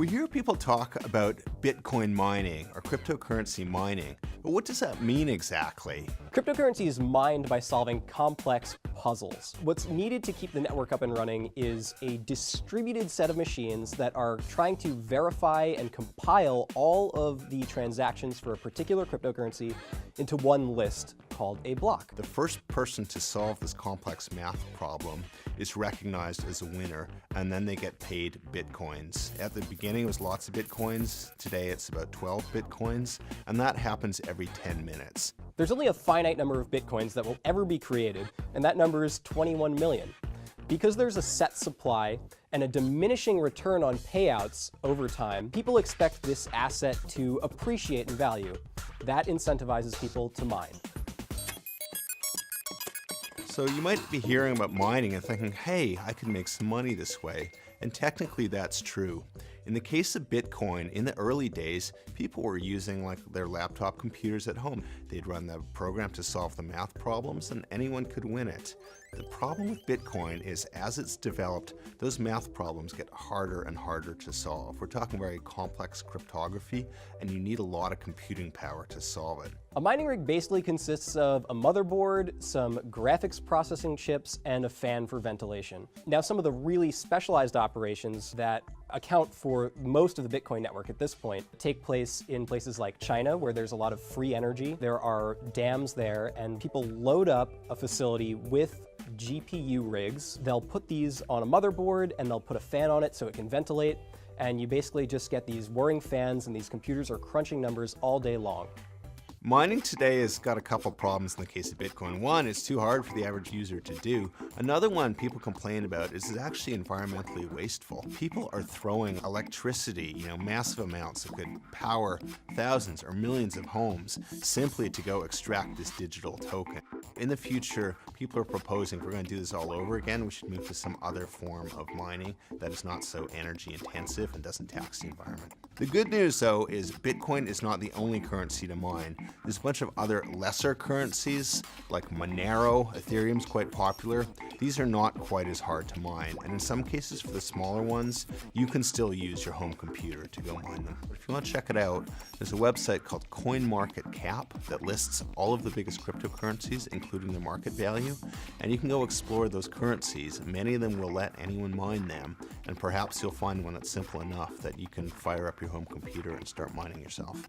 We hear people talk about Bitcoin mining or cryptocurrency mining, but what does that mean exactly? Cryptocurrency is mined by solving complex puzzles. What's needed to keep the network up and running is a distributed set of machines that are trying to verify and compile all of the transactions for a particular cryptocurrency into one list called a block. The first person to solve this complex math problem is recognized as a winner, and then they get paid Bitcoins. At the beginning, it was lots of Bitcoins. Today, it's about 12 Bitcoins, and that happens every 10 minutes. There's only a finite number of Bitcoins that will ever be created, and that number is 21 million. Because there's a set supply and a diminishing return on payouts over time, people expect this asset to appreciate in value. That incentivizes people to mine. So you might be hearing about mining and thinking, hey, I could make some money this way. And technically that's true. In the case of Bitcoin, in the early days, people were using their laptop computers at home. They'd run the program to solve the math problems and anyone could win it. The problem with Bitcoin is as it's developed, those math problems get harder and harder to solve. We're talking very complex cryptography and you need a lot of computing power to solve it. A mining rig basically consists of a motherboard, some graphics processing chips, and a fan for ventilation. Now, some of the really specialized operations that account for most of the Bitcoin network at this point take place in places like China, where there's a lot of free energy. There are dams there, and people load up a facility with GPU rigs. They'll put these on a motherboard, and they'll put a fan on it so it can ventilate, and you basically just get these whirring fans, and these computers are crunching numbers all day long. Mining today has got a couple problems in the case of Bitcoin. One, it's too hard for the average user to do. Another one people complain about is it's actually environmentally wasteful. People are throwing electricity, massive amounts that could power thousands or millions of homes simply to go extract this digital token. In the future, people are proposing if we're going to do this all over again, we should move to some other form of mining that is not so energy intensive and doesn't tax the environment. The good news, though, is Bitcoin is not the only currency to mine. There's a bunch of other lesser currencies like Monero. Ethereum's quite popular. These are not quite as hard to mine, and in some cases for the smaller ones, you can still use your home computer to go mine them. But if you want to check it out, there's a website called CoinMarketCap that lists all of the biggest cryptocurrencies, including their market value, and you can go explore those currencies. Many of them will let anyone mine them, and perhaps you'll find one that's simple enough that you can fire up your home computer and start mining yourself.